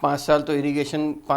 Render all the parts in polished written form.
5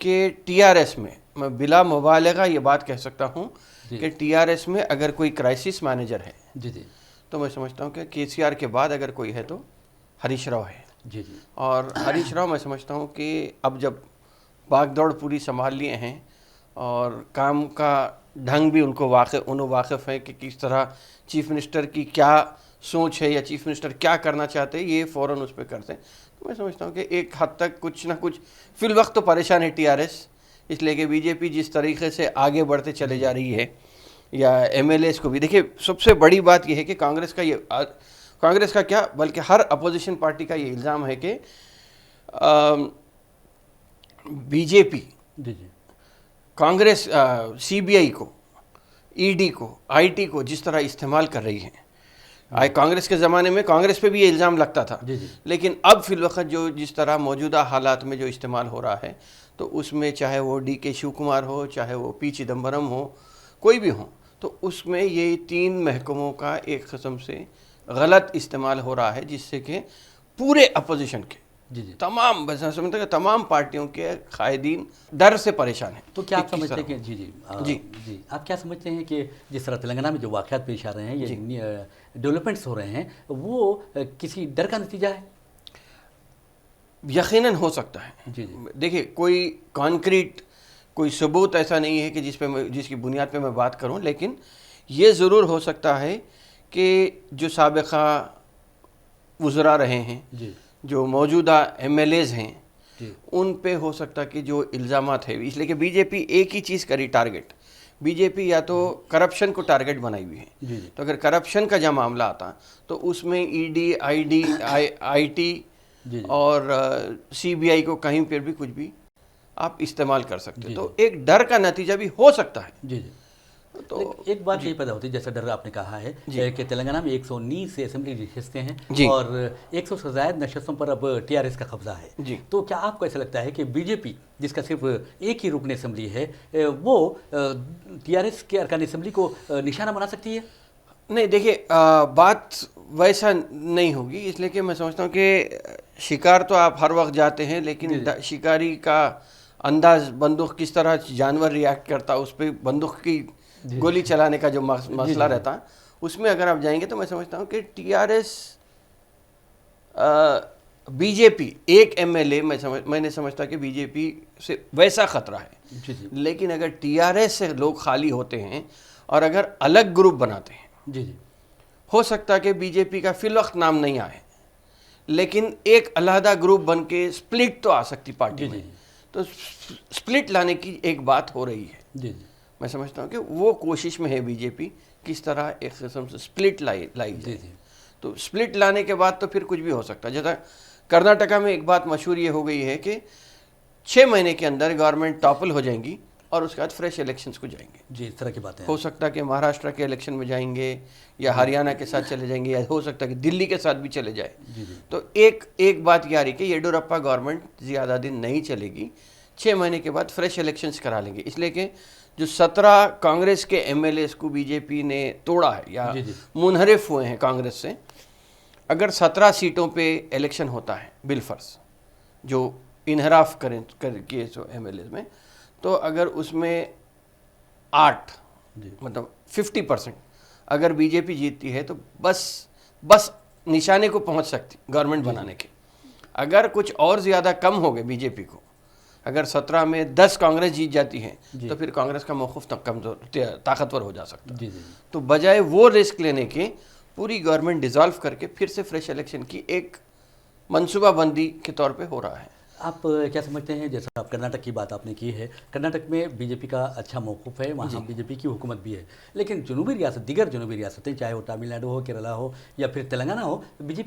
کہ T R S میں بلا مبالغہ یہ بات کہہ سکتا ہوں کہ ٹی آر ایس میں اگر کوئی کرائسس مینیجر ہے جی جی تو میں سمجھتا ہوں کہ کے سی آر کے بعد اگر کوئی ہے تو ہریش راؤ ہے. جی جی اور ہریش راؤ میں سمجھتا ہوں کہ اب جب بھاگ دوڑ پوری سنبھال لیے ہیں اور کام کا ڈھنگ بھی ان کو واقف ہے کہ کس طرح چیف منسٹر کی کیا سوچ ہے یا چیف منسٹر کیا کرنا چاہتے ہیں یہ فوراً اس پہ کرتے ہیں. تو میں سمجھتا ہوں کہ ایک حد تک کچھ نہ کچھ فی الوقت تو پریشان ہے ٹی آر ایس, اس لیے کہ بی جے پی جس طریقے سے آگے بڑھتے چلے جا رہی ہے یا ایم ایل ایز کو بھی. دیکھیے سب سے بڑی بات یہ ہے کہ کانگریس کا کیا بلکہ ہر اپوزیشن پارٹی کا یہ الزام ہے کہ be J P G G Congress C B آئی کو, ای ڈی کو, آئی ٹی کو جس طرح استعمال کر رہی ہے. کانگریس کے زمانے میں کانگریس پہ بھی یہ الزام لگتا تھا, لیکن اب فی الوقت جس طرح موجودہ حالات میں جو استعمال ہو رہا ہے تو اس میں چاہے وہ ڈی کے شیو کمار ہو, چاہے وہ پی چدمبرم ہو, کوئی بھی ہو, تو اس میں یہ 3 محکموں کا ایک قسم سے غلط استعمال ہو رہا ہے جس سے کہ پورے اپوزیشن کے تمام پارٹیوں کے قائدین ڈر سے پریشان ہیں. تو کیا آپ سمجھتے ہیں کہ جی آپ کیا سمجھتے ہیں کہ جس طرح تلنگانہ میں جو واقعات پیش آ رہے ہیں یہ ڈیولپمنٹس ہو رہے ہیں وہ کسی ڈر کا نتیجہ ہے؟ یقیناً ہو سکتا ہے. جی دیکھیے کوئی کانکریٹ کوئی ثبوت ایسا نہیں ہے کہ جس کی بنیاد پہ میں بات کروں, لیکن یہ ضرور ہو سکتا ہے کہ جو سابقہ وزراء رہے ہیں, جو موجودہ ایم ایل ایز ہیں, ان پہ ہو سکتا کہ جو الزامات ہیں, اس لیے کہ بی جے پی ایک ہی چیز کری ٹارگٹ, بی جے پی یا تو کرپشن کو ٹارگٹ بنائی ہوئی ہے. تو اگر کرپشن کا جب معاملہ آتا تو اس میں ای ڈی, آئی ٹی اور سی بی آئی کو کہیں پر بھی کچھ بھی آپ استعمال کر سکتے. تو ایک ڈر کا نتیجہ بھی ہو سکتا ہے. جی تو ایک بات یہ پیدا ہوتی ہے جیسا ڈر آپ نے کہا ہے کہ تلنگانہ میں 119 سے اسمبلی نشستیں ہیں اور 100 سے زائد نشستوں پر اب ٹی آر ایس کا قبضہ ہے. تو کیا آپ کو ایسا لگتا ہے کہ بی جے پی جس کا صرف ایک ہی رکن اسمبلی ہے وہ ٹی آر ایس کے ارکان اسمبلی کو نشانہ بنا سکتی ہے؟ نہیں, دیکھیے بات ویسا نہیں ہوگی, اس لیے کہ میں سمجھتا ہوں کہ شکار تو آپ ہر وقت جاتے ہیں, لیکن شکاری کا انداز بندوق کس طرح جانور ریاکٹ کرتا اس پہ بندوق کی گولی چلانے کا جو مسئلہ رہتا اس میں اگر آپ جائیں گے تو میں سمجھتا ہوں کہ T R S B J P ایک ایم ایل اے میں نے سمجھتا کہ بی جے پی سے ویسا خطرہ ہے. لیکن اگر ٹی آر ایس سے لوگ خالی ہوتے ہیں اور اگر الگ گروپ بناتے ہیں ہو سکتا کہ بی جے پی کا فی الوقت نام نہیں آئے, لیکن ایک علیحدہ گروپ بن کے سپلٹ تو آ سکتی پارٹی میں. تو سپلٹ لانے کی ایک بات ہو رہی ہے. میں سمجھتا ہوں کہ وہ کوشش میں ہے بی جے پی کس طرح ایک قسم سے سپلٹ لائی جائے. تو سپلٹ لانے کے بعد تو پھر کچھ بھی ہو سکتا ہے. جیسا کرناٹکا میں ایک بات مشہور یہ ہو گئی ہے کہ 6 مہینے کے اندر گورنمنٹ ٹاپل ہو جائیں گی اور اس کے بعد فریش الیکشنز کو جائیں گے. اس طرح کی باتیں ہو سکتا ہے کہ مہاراشٹر کے الیکشن میں جائیں گے یا ہریانہ کے ساتھ چلے جائیں گے, یا ہو سکتا ہے کہ دلی کے ساتھ بھی چلے جائے. تو ایک بات یہ آ رہی کہ یڈیورپا گورنمنٹ زیادہ دن نہیں چلے گی, 6 مہینے کے بعد فریش الیکشنز کرا لیں گے. اس لیے کہ جو 17 کانگریس کے ایم ایل ایز کو بی جے پی نے توڑا ہے یا منحرف ہوئے ہیں کانگریس سے, اگر 17 سیٹوں پہ الیکشن ہوتا ہے بالفرض جو انحراف کیے سو ایم ایل ایز میں, تو اگر اس میں 8 مطلب 50% اگر بی جے پی جیتتی ہے تو بس نشانے کو پہنچ سکتی گورنمنٹ بنانے کے. اگر کچھ اور زیادہ کم ہو گئے بی جے پی کو, اگر 17 میں 10 کانگریس جیت جاتی ہے تو پھر کانگریس کا موقف طاقتور ہو جا سکتا. تو بجائے وہ رسک لینے کے پوری گورنمنٹ ڈیزالو کر کے پھر سے فریش الیکشن کی ایک منصوبہ بندی کے طور پہ ہو رہا ہے. آپ کیا سمجھتے ہیں, جیسا آپ کرناٹک کی بات آپ نے کی ہے, کرناٹک میں بی جے پی کا اچھا موقف ہے, وہاں بی جے پی کی حکومت بھی ہے, لیکن دیگر جنوبی ریاستیں چاہے وہ تامل ناڈو ہو, کیرلا ہو یا پھر تلنگانہ ہو, بی جے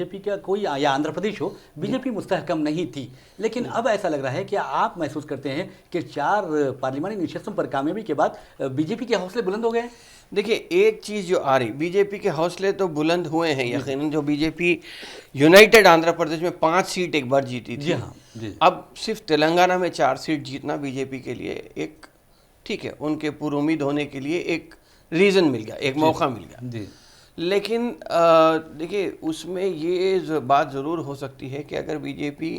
پی کا کوئی یا آندھرا پردیش ہو, بی جے پی مستحکم نہیں تھی. لیکن اب ایسا لگ رہا ہے کہ آپ محسوس کرتے ہیں کہ 4 پارلیمانی نشستوں پر کامیابی کے بعد بی جے پی کے حوصلے بلند ہو گئے. دیکھیے ایک چیز جو آ رہی, بی جے پی کے حوصلے تو بلند ہوئے ہیں یقیناً. جو be J P United Andhra Pradesh میں 5 سیٹ ایک بار جیتی تھی, اب صرف تلنگانہ میں 4 سیٹ جیتنا بی جے پی کے لیے ایک ٹھیک ہے, ان کے پر امید ہونے کے لیے ایک ریزن مل گیا, ایک موقع مل گیا. لیکن دیکھیے اس میں یہ بات ضرور ہو سکتی ہے کہ اگر بی جے پی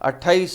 28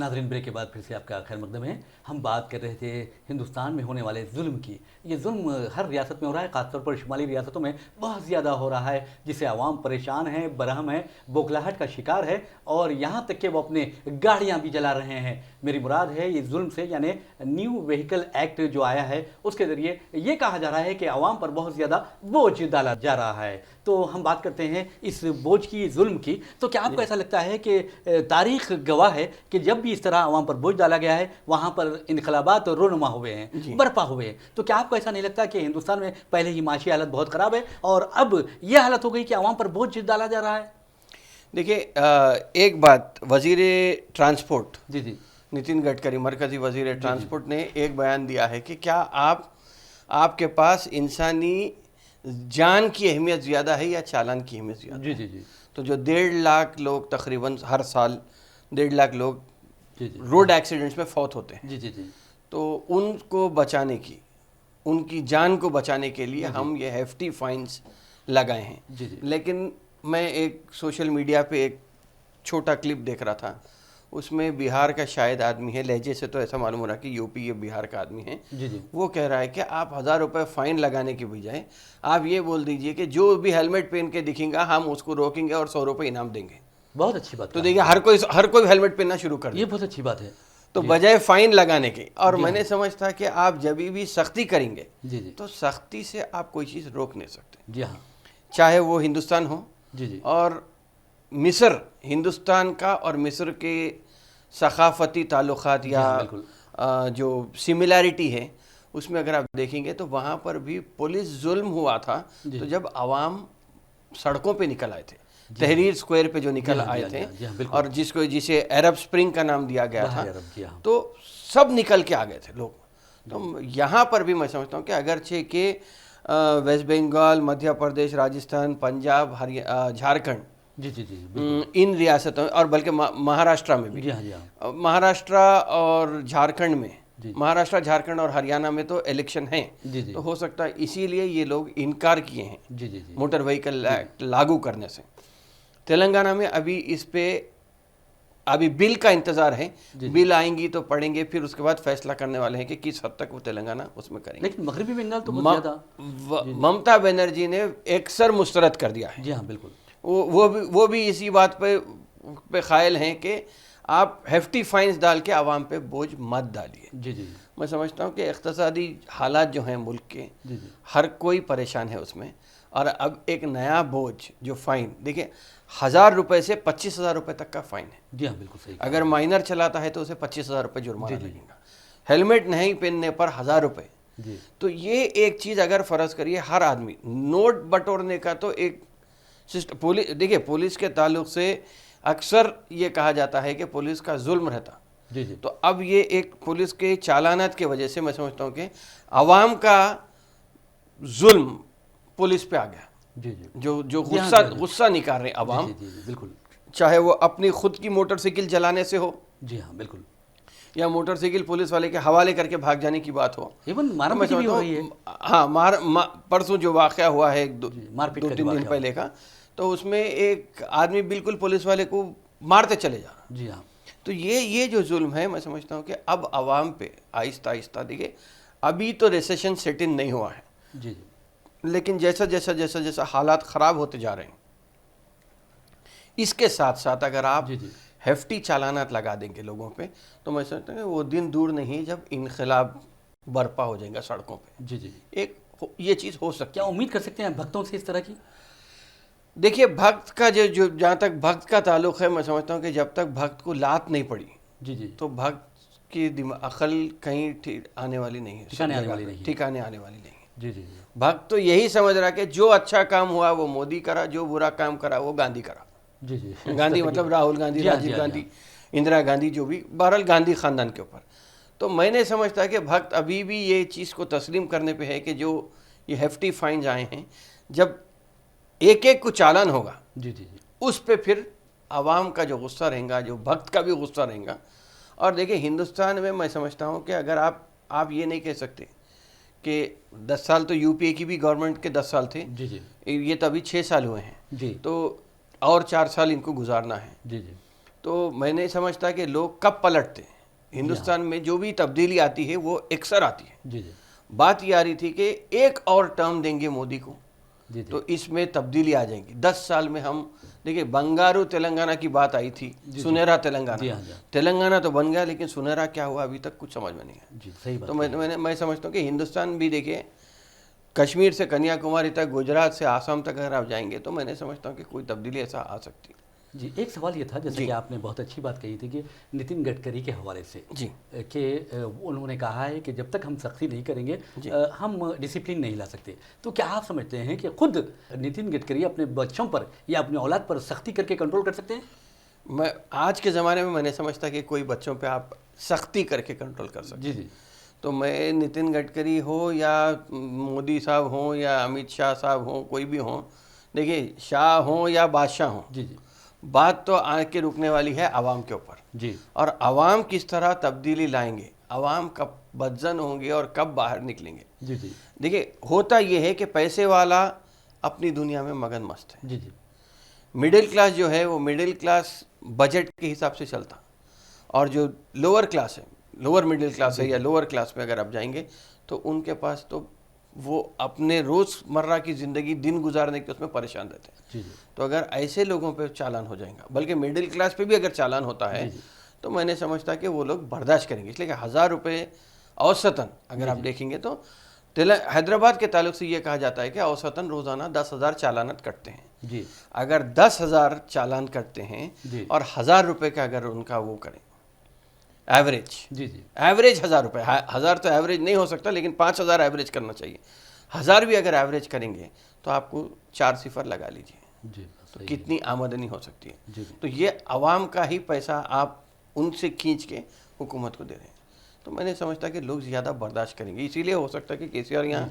ناظرین بریک کے بعد پھر سے آپ کا خیر مقدم ہے. ہم بات کر رہے تھے ہندوستان میں ہونے والے ظلم کی. یہ ظلم ہر ریاست میں ہو رہا ہے, خاص طور پر شمالی ریاستوں میں بہت زیادہ ہو رہا ہے, جس سے عوام پریشان ہے, برہم ہے, بوکھلاہٹ کا شکار ہے, اور یہاں تک کہ وہ اپنے گاڑیاں بھی جلا رہے ہیں. میری مراد ہے یہ ظلم سے, یعنی نیو وہیکل ایکٹ جو آیا ہے اس کے ذریعے یہ کہا جا رہا ہے کہ عوام پر بہت زیادہ بوجھ ڈالا جا رہا ہے. تو ہم بات کرتے ہیں اس بوجھ کی, ظلم کی. تو کیا آپ کو ایسا لگتا ہے کہ تاریخ گواہ ہے کہ جب بھی اس طرح عوام پر بوجھ ڈالا گیا ہے وہاں پر انقلابات رونما ہوئے ہیں, برپا ہوئے ہیں؟ تو کیا آپ کو ایسا نہیں لگتا کہ ہندوستان میں پہلے ہی معاشی حالت بہت خراب ہے اور اب یہ حالت ہو گئی کہ عوام پر بوجھ ڈالا جا رہا ہے؟ دیکھیے ایک بات, وزیر ٹرانسپورٹ جی نتن گڈکری, مرکزی وزیر ٹرانسپورٹ نے ایک بیان دیا ہے کہ کیا آپ کے پاس انسانی جان کی اہمیت زیادہ ہے یا چالان کی اہمیت زیادہ ہے؟ جی. تو جو 1.5 لاکھ لوگ تقریباً ہر سال 1.5 لاکھ لوگ روڈ ایکسیڈنٹس میں فوت ہوتے ہیں, جی. تو ان کو بچانے کی, ان کی جان کو بچانے کے لیے ہم یہ ہیفٹی فائنز لگائے ہیں. لیکن میں ایک سوشل میڈیا پہ ایک چھوٹا کلپ دیکھ رہا تھا, اس میں بہار کا شاید آدمی ہے, لہجے سے تو ایسا معلوم ہو رہا ہے کہ یو پی یا بہار کا آدمی ہے. وہ کہہ رہا ہے کہ آپ 1000 روپے فائن لگانے کی بجائے آپ یہ بول دیجئے کہ جو بھی ہیلمٹ پہن کے دکھیں گا ہم اس کو روکیں گے اور 100 روپے انعام دیں گے. بہت اچھی بات. تو دیکھیے ہر کوئی ہیلمٹ پہننا شروع کر دے, یہ بہت اچھی بات ہے. تو بجائے فائن لگانے کے, اور میں نے سمجھتا کہ آپ جب بھی سختی کریں گے تو سختی سے آپ کوئی چیز روک نہیں سکتے. جی ہاں, چاہے وہ ہندوستان ہو. اور مصر, ہندوستان کا اور مصر کے ثقافتی تعلقات یا جو سملیرٹی ہے اس میں اگر آپ دیکھیں گے تو وہاں پر بھی پولیس ظلم ہوا تھا. تو جب عوام سڑکوں پہ نکل آئے تھے, تحریر سکوائر پہ جو نکل آئے تھے, اور جسے عرب سپرنگ کا نام دیا گیا تھا, تو سب نکل کے آ گئے تھے لوگ. تو یہاں پر بھی میں سمجھتا ہوں کہ اگرچہ کہ ویسٹ بنگال, مدھیہ پردیش, راجستھان, پنجاب, جھارکھنڈ, ان ریاستوں اور بلکہ مہاراشٹرا میں بھی, مہاراشٹرا اور جھارکھنڈ میں, مہاراشٹرا, جھارکھنڈ اور ہریانہ میں تو الیکشن ہیں, تو ہو سکتا ہے اسی لیے یہ لوگ انکار کیے ہیں موٹر وہیکل ایکٹ لاگو کرنے سے. تلنگانہ میں ابھی اس پہ ابھی بل کا انتظار ہے, بل آئیں گی تو پڑھیں گے, پھر اس کے بعد فیصلہ کرنے والے ہیں کہ کس حد تک وہ تلنگانہ اس میں کریں گے. لیکن مغربی بنگال تو بہت زیادہ, ممتا بنرجی نے اکثر مسترد کر دیا ہے. جی ہاں بالکل, وہ بھی اسی بات پہ قائل ہیں کہ آپ ہیفٹی فائنز ڈال کے عوام پہ بوجھ مت ڈالیے. میں سمجھتا ہوں کہ اقتصادی حالات جو ہیں ملک کے, ہر کوئی پریشان ہے اس میں, اور اب ایک نیا بوجھ جو فائن, دیکھیں 1000 روپے سے 25,000 روپے تک کا فائن ہے. جی ہاں بالکل صحیح. اگر مائنر چلاتا ہے تو اسے 25,000 روپے جرمانہ لگے گا, ہیلمٹ نہیں پہننے پر 1000 روپے. تو یہ ایک چیز اگر فرض کریے ہر آدمی, نوٹ بٹورنے کا تو ایک سسٹم, دیکھیے پولیس کے تعلق سے اکثر یہ کہا جاتا ہے کہ پولیس کا ظلم رہتا. تو اب یہ ایک پولیس کے چالانات کی وجہ سے میں سمجھتا ہوں کہ عوام کا ظلم پولیس پہ آ گیا. جو غصہ نکال رہے عوام, بالکل, چاہے وہ اپنی خود کی موٹر سائیکل چلانے سے ہو, جی ہاں بالکل, یا موٹر سائیکل پولیس والے کے حوالے کر کے بھاگ جانے کی بات ہو. ایون مارا پیٹی بھی ہو رہی ہے. ہاں, پرسوں جو واقعہ ہوا ہے 2-3 دن پہلے کا, تو اس میں ایک آدمی بالکل پولیس والے کو مارتے چلے جا رہا. جی ہاں, تو یہ جو ظلم ہے میں سمجھتا ہوں کہ اب عوام پہ آہستہ آہستہ, دیکھیں ابھی تو ریسیشن سیٹ ان نہیں ہوا ہے, لیکن جیسا حالات خراب ہوتے جا رہے ہیں, اس کے ساتھ ساتھ اگر آپ ہیفٹی چالانات لگا دیں گے لوگوں پہ, تو میں سمجھتا ہوں کہ وہ دن دور نہیں جب انقلاب برپا ہو جائے گا سڑکوں پہ. ایک یہ چیز ہو سکتی ہے. کیا امید کر سکتے ہیں بھکتوں سے اس طرح کی؟ دیکھیے بھکت کا جو جہاں تک بھکت کا تعلق ہے, میں سمجھتا ہوں کہ جب تک بھکت کو لات نہیں پڑی تو بھکت کی عقل کہیں آنے والی نہیں ہے, ٹھکانے آنے والی نہیں ہے. بھکت تو یہی سمجھ رہا کہ جو اچھا کام ہوا وہ مودی کرا, جو برا کام کرا وہ گاندھی کرا. گاندھی مطلب راہل گاندھی, راجیو گاندھی, اندرا گاندھی, جو بھی بہرحال گاندھی خاندان کے اوپر. تو میں نے سمجھتا کہ بھکت ابھی بھی یہ چیز کو تسلیم کرنے پہ ہے کہ جو یہ ہیفٹی فائنز آئے ہیں, جب ایک ایک کو چالان ہوگا اس پہ پھر عوام کا جو غصہ رہے گا, جو بھکت کا بھی غصہ رہے گا. اور دیکھیں ہندوستان میں سمجھتا ہوں کہ اگر آپ یہ نہیں کہہ سکتے کہ 10 سال تو یو پی اے کی بھی گورنمنٹ کے 10 سال تھے, یہ تو ابھی 6 سال ہوئے ہیں, تو اور 4 سال ان کو گزارنا ہے. تو میں نہیں سمجھتا کہ لوگ کب پلٹتے ہیں. ہندوستان میں جو بھی تبدیلی آتی ہے وہ اکثر آتی ہے. جی جی بات یہ آ رہی تھی کہ ایک اور ٹرم دیں گے مودی کو جی تو اس میں تبدیلی آ جائیں گی. 10 سال میں ہم دیکھیں بنگارو تلنگانہ کی بات آئی تھی, سنہرا تلنگانہ. تلنگانہ تو بن گیا لیکن سنہرا کیا ہوا ابھی تک کچھ سمجھ میں نہیں ہے. جی صحیح بات. تو میں سمجھتا ہوں کہ ہندوستان بھی دیکھیں, کشمیر سے کنیا کماری تک, گجرات سے آسام تک اگر آپ جائیں گے تو میں نہیں سمجھتا ہوں کہ کوئی تبدیلی ایسا آ سکتی. جی ایک سوال یہ تھا جیسے کہ آپ نے بہت اچھی بات کہی تھی کہ نتن گڈکری کے حوالے سے جی کہ انہوں نے کہا ہے کہ جب تک ہم سختی نہیں کریں گے ہم ڈسپلن نہیں لا سکتے. تو کیا آپ سمجھتے ہیں کہ خود نتن گڈکری اپنے بچوں پر یا اپنے اولاد پر سختی کر کے کنٹرول کر سکتے ہیں؟ میں آج کے زمانے میں نہیں سمجھتا کہ کوئی بچوں پہ آپ سختی کر کے کنٹرول کر سکتے. جی جی تو میں نتن گڈکری ہو یا مودی صاحب ہوں یا امت شاہ صاحب ہوں, کوئی بھی ہوں, دیکھیے شاہ ہوں یا بادشاہ ہوں, جی جی بات تو آ کے رکنے والی ہے عوام کے اوپر. جی اور عوام کس طرح تبدیلی لائیں گے, عوام کب بدزن ہوں گے اور کب باہر نکلیں گے. جی جی دیکھیے ہوتا یہ ہے کہ پیسے والا اپنی دنیا میں مگن مست ہے. جی جی مڈل کلاس جو ہے وہ مڈل کلاس بجٹ کے حساب سے چلتا, اور جو لوور کلاس ہے, لوور مڈل کلاس ہے یا لوور کلاس میں اگر آپ جائیں گے تو ان کے پاس تو وہ اپنے روز مرہ کی زندگی دن گزارنے کے اس میں پریشان رہتے ہیں. جی جی تو اگر ایسے لوگوں پہ چالان ہو جائیں گا, بلکہ مڈل کلاس پہ بھی اگر چالان ہوتا ہے تو میں نے سمجھتا کہ وہ لوگ برداشت کریں گے. اس لیے کہ 1000 روپے اوسطاً اگر آپ دیکھیں گے تو حیدرآباد کے تعلق سے یہ کہا جاتا ہے کہ اوسطاً روزانہ 10,000 چالانات کٹتے ہیں. جی اگر 10,000 چالان کٹتے ہیں اور 1000 روپے کا اگر ان کا وہ کریں ایوریج, جی جی ایوریج 1000 روپے, 1000 تو ایوریج نہیں ہو سکتا لیکن 5000 ایوریج کرنا چاہیے. 1000 بھی اگر ایوریج کریں گے تو آپ کو 4 صفر لگا لیجیے, جی تو کتنی آمدنی ہو سکتی ہے. جی تو یہ عوام کا ہی پیسہ آپ ان سے کھینچ کے حکومت کو دے رہے ہیں. تو میں نے سمجھتا کہ لوگ زیادہ برداشت کریں گے. اسی لیے ہو سکتا ہے کہ کے سی آر یہاں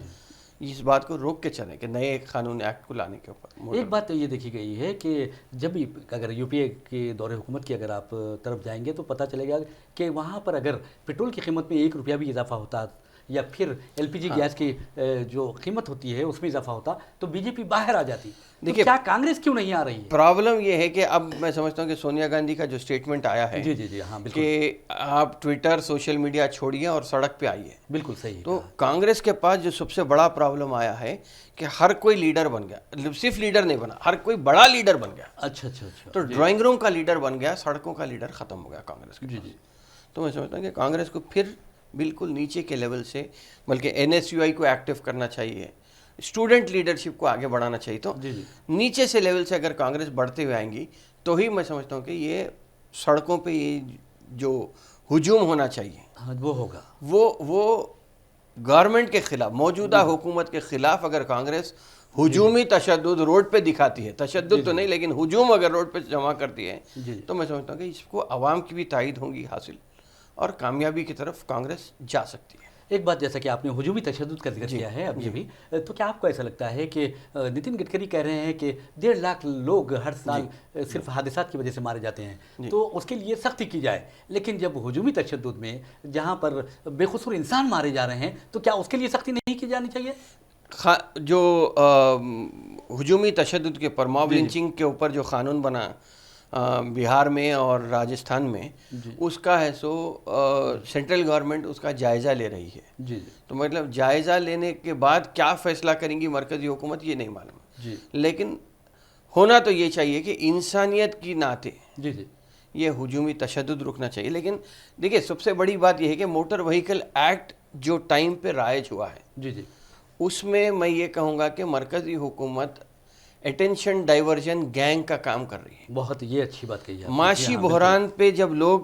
اس بات کو روک کے چلیں کہ نئے قانون ایکٹ کو لانے کے اوپر. ایک بات تو یہ دیکھی گئی ہے کہ جب بھی اگر یو پی اے کے دور حکومت کی اگر آپ طرف جائیں گے تو پتہ چلے گا کہ وہاں پر اگر پیٹرول کی قیمت میں 1 روپیہ بھی اضافہ ہوتا یا پھر ایل پی جی گیس کی جو قیمت ہوتی ہے اس میں اضافہ ہوتا تو بی جے پی باہر آ جاتی. دیکھیے کیا کانگریس کیوں نہیں آ رہی ہے؟ پرابلم یہ ہے کہ اب میں سمجھتا ہوں کہ سونیا گاندھی کا جو اسٹیٹمنٹ آیا ہے جی جی جی ہاں بالکل کہ آپ ٹویٹر سوشل میڈیا چھوڑیے اور سڑک پہ آئیے, بالکل صحیح. تو کانگریس کے پاس جو سب سے بڑا پرابلم آیا ہے کہ ہر کوئی لیڈر بن گیا, صرف لیڈر نہیں بنا, ہر کوئی بڑا لیڈر بن گیا. اچھا اچھا اچھا تو ڈرائنگ روم کا لیڈر بن گیا, سڑکوں کا لیڈر ختم ہو گیا کانگریس کے جی پاس. جی تو میں سمجھتا ہوں کہ کانگریس کو پھر بالکل نیچے کے لیول سے, بلکہ این ایس یو آئی کو ایکٹیو کرنا چاہیے, اسٹوڈنٹ لیڈرشپ کو آگے بڑھانا چاہیے. تو جی جی نیچے سے لیول سے اگر کانگریس بڑھتے ہوئے آئیں گی تو ہی میں سمجھتا ہوں کہ یہ سڑکوں پہ یہ جو ہجوم ہونا چاہیے ہاں وہ ہوگا, وہ گورنمنٹ کے خلاف, موجودہ حکومت کے خلاف اگر کانگریس ہجومی تشدد روڈ پہ دکھاتی ہے, تشدد تو نہیں لیکن ہجوم اگر روڈ پہ جمع کرتی ہے تو میں سمجھتا ہوں کہ اس کو عوام کی بھی تائید ہوگی حاصل اور کامیابی کی طرف کانگریس جا سکتی ہے. ایک بات جیسا کہ آپ نے ہجومی تشدد کا ذکر کیا ہے ابھی بھی, تو کیا آپ کو ایسا لگتا ہے کہ نتن گڈکری کہہ رہے ہیں کہ 1.5 لاکھ لوگ ہر سال صرف حادثات کی وجہ سے مارے جاتے ہیں تو اس کے لیے سختی کی جائے, لیکن جب ہجومی تشدد میں جہاں پر بے قصور انسان مارے جا رہے ہیں تو کیا اس کے لیے سختی نہیں کی جانی چاہیے؟ جو ہجومی تشدد کے اوپر موب لنچنگ کے اوپر جو قانون بنا بہار میں اور راجستھان میں, اس کا ہے سو سینٹرل گورنمنٹ اس کا جائزہ لے رہی ہے. جی تو مطلب جائزہ لینے کے بعد کیا فیصلہ کریں گی مرکزی حکومت یہ نہیں معلوم, جی لیکن ہونا تو یہ چاہیے کہ انسانیت کی ناطے جی جی یہ ہجومی تشدد رکنا چاہیے. لیکن دیکھیے سب سے بڑی بات یہ ہے کہ موٹر وہیکل ایکٹ جو ٹائم پہ رائج ہوا ہے جی جی اس میں یہ کہوں گا کہ مرکزی حکومت اٹینشن ڈائیورژن گینگ کا کام کر رہی ہے. بہت یہ اچھی بات کہی ہے. معاشی بحران پہ جب لوگ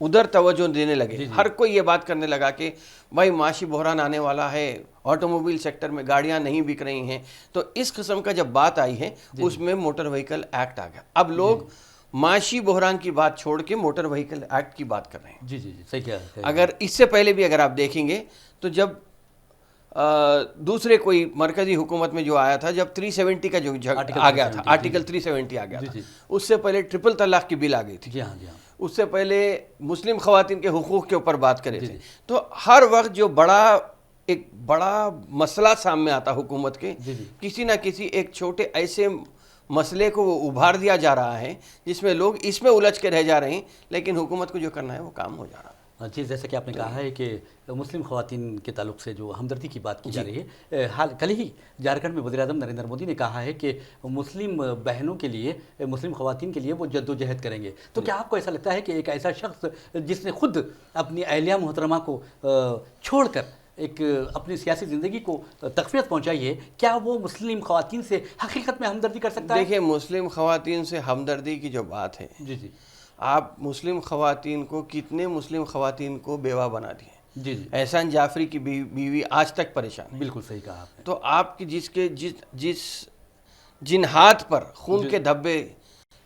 ادھر توجہ دینے لگے, ہر کوئی یہ بات کرنے لگا کہ بھائی معاشی بحران آنے والا ہے, آٹو موبائل سیکٹر میں گاڑیاں نہیں بک رہی ہیں, تو اس قسم کا جب بات آئی ہے اس میں موٹر وہیکل ایکٹ آ گیا. اب لوگ معاشی بحران کی بات چھوڑ کے موٹر وہیکل ایکٹ کی بات کر رہے ہیں. جی جی جی صحیح کیا. اگر اس سے پہلے بھی اگر آپ دیکھیں گے تو جب دوسرے کوئی مرکزی حکومت میں جو آیا تھا, جب 370 کا جو آ گیا تھا, آرٹیکل 370 آ گیا تھا, اس سے پہلے ٹرپل طلاق کی بل آ گئی تھی. جی ہاں جی ہاں, اس سے پہلے مسلم خواتین کے حقوق کے اوپر بات کرے تھے. تو ہر وقت جو ایک بڑا مسئلہ سامنے آتا حکومت کے, کسی نہ کسی ایک چھوٹے ایسے مسئلے کو وہ ابھار دیا جا رہا ہے جس میں لوگ اس میں الجھ کے رہ جا رہے ہیں، لیکن حکومت کو جو کرنا ہے وہ کام ہو جا رہا ہے۔ جی، جیسا کہ آپ نے کہا ہے کہ مسلم خواتین کے تعلق سے جو ہمدردی کی بات کی جا رہی ہے، کل ہی جھارکھنڈ میں وزیر اعظم نریندر مودی نے کہا ہے کہ مسلم بہنوں کے لیے، مسلم خواتین کے لیے وہ جدوجہد کریں گے، تو کیا آپ کو ایسا لگتا ہے کہ ایک ایسا شخص جس نے خود اپنی اہلیہ محترمہ کو چھوڑ کر ایک اپنی سیاسی زندگی کو تقویت پہنچائی ہے، کیا وہ مسلم خواتین سے حقیقت میں ہمدردی کر سکتا ہے؟ دیکھیں، مسلم خواتین سے ہمدردی کی جو بات ہے، جی جی آپ مسلم خواتین کو، کتنے مسلم خواتین کو بیوہ بنا دیے۔ جی جی احسان جعفری کی بیوی آج تک پریشان ہے۔ بالکل صحیح کہا آپ نے۔ تو آپ کی جن ہاتھ پر خون کے دھبے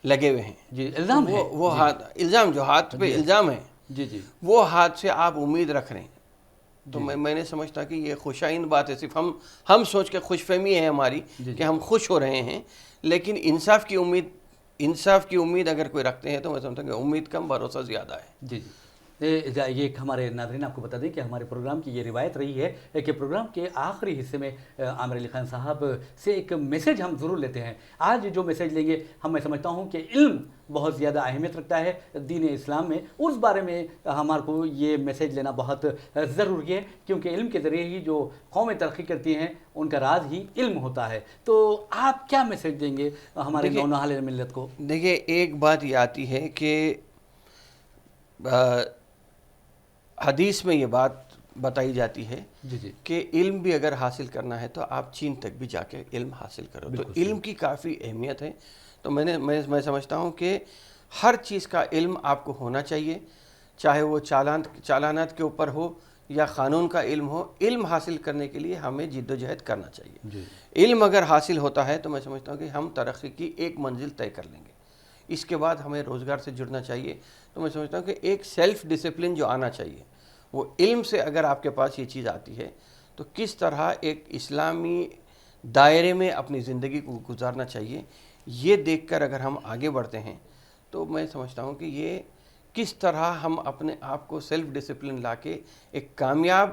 لگے ہوئے ہیں، جی الزام ہے، وہ ہاتھ، الزام جو ہاتھ پہ الزام ہے، جی جی وہ ہاتھ سے آپ امید رکھ رہے ہیں، تو میں نے سمجھتا کہ یہ خوشائن بات ہے، صرف ہم سوچ کے خوش فہمی ہے ہماری کہ ہم خوش ہو رہے ہیں، لیکن انصاف کی امید اگر کوئی رکھتے ہیں تو میں سمجھتا کہ امید کم، بھروسہ زیادہ ہے۔ جی جی یہ ہمارے ناظرین آپ کو بتا دیں کہ ہمارے پروگرام کی یہ روایت رہی ہے کہ پروگرام کے آخری حصے میں عامر علی خان صاحب سے ایک میسیج ہم ضرور لیتے ہیں۔ آج جو میسیج لیں گے، میں سمجھتا ہوں کہ علم بہت زیادہ اہمیت رکھتا ہے دین اسلام میں، اس بارے میں ہمارے کو یہ میسیج لینا بہت ضروری ہے، کیونکہ علم کے ذریعے ہی جو قومیں ترقی کرتی ہیں ان کا راز ہی علم ہوتا ہے۔ تو آپ کیا میسیج دیں گے ہمارے نونہال ملت کو؟ دیکھیے، ایک بات یہ آتی ہے کہ حدیث میں یہ بات بتائی جاتی ہے جی جی کہ علم بھی اگر حاصل کرنا ہے تو آپ چین تک بھی جا کے علم حاصل کرو، تو علم کی کافی اہمیت ہے۔ تو میں سمجھتا ہوں کہ ہر چیز کا علم آپ کو ہونا چاہیے، چاہے وہ چالانات کے اوپر ہو یا قانون کا علم ہو۔ علم حاصل کرنے کے لیے ہمیں جد و جہد کرنا چاہیے۔ جی علم اگر حاصل ہوتا ہے تو میں سمجھتا ہوں کہ ہم ترقی کی ایک منزل طے کر لیں گے۔ اس کے بعد ہمیں روزگار سے جڑنا چاہیے۔ تو میں سمجھتا ہوں کہ ایک سیلف ڈسپلن جو آنا چاہیے، وہ علم سے اگر آپ کے پاس یہ چیز آتی ہے تو کس طرح ایک اسلامی دائرے میں اپنی زندگی کو گزارنا چاہیے، یہ دیکھ کر اگر ہم آگے بڑھتے ہیں تو میں سمجھتا ہوں کہ یہ کس طرح ہم اپنے آپ کو سیلف ڈسپلن لا کے ایک کامیاب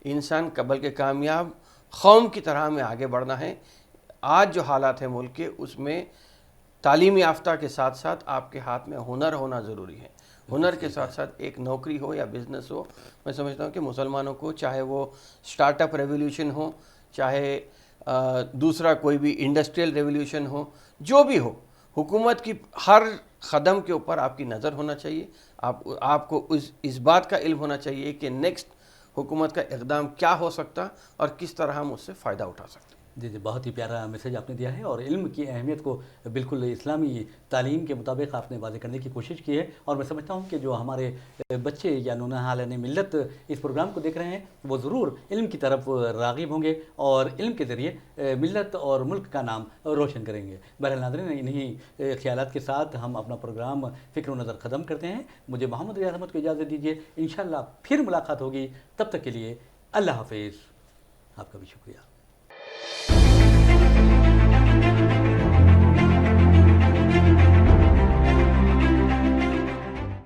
انسان، بلکہ کامیاب قوم کی طرح ہمیں آگے بڑھنا ہے۔ آج جو حالات ہیں ملک کے، اس میں تعلیم یافتہ کے ساتھ ساتھ آپ کے ہاتھ میں ہنر ہونا ضروری ہے۔ ہنر کے ساتھ ساتھ ایک نوکری ہو یا بزنس ہو۔ میں سمجھتا ہوں کہ مسلمانوں کو، چاہے وہ سٹارٹ اپ ریولیوشن ہو، چاہے دوسرا کوئی بھی انڈسٹریل ریولیوشن ہو، جو بھی ہو، حکومت کی ہر قدم کے اوپر آپ کی نظر ہونا چاہیے۔ آپ کو اس بات کا علم ہونا چاہیے کہ نیکسٹ حکومت کا اقدام کیا ہو سکتا اور کس طرح ہم اس سے فائدہ اٹھا سکتے ہیں۔ جی جی بہت ہی پیارا میسیج آپ نے دیا ہے، اور علم کی اہمیت کو بالکل اسلامی تعلیم کے مطابق آپ نے واضح کرنے کی کوشش کی ہے، اور میں سمجھتا ہوں کہ جو ہمارے بچے یا نونہالین ملت اس پروگرام کو دیکھ رہے ہیں وہ ضرور علم کی طرف راغب ہوں گے اور علم کے ذریعے ملت اور ملک کا نام روشن کریں گے۔ بہرحال ناظرین، انہی خیالات کے ساتھ ہم اپنا پروگرام فکر و نظر ختم کرتے ہیں۔ مجھے محمد ریاض احمد کو اجازت دیجیے، انشاءاللہ پھر ملاقات ہوگی، تب تک کے لیے اللہ حافظ۔ آپ کا بھی شکریہ۔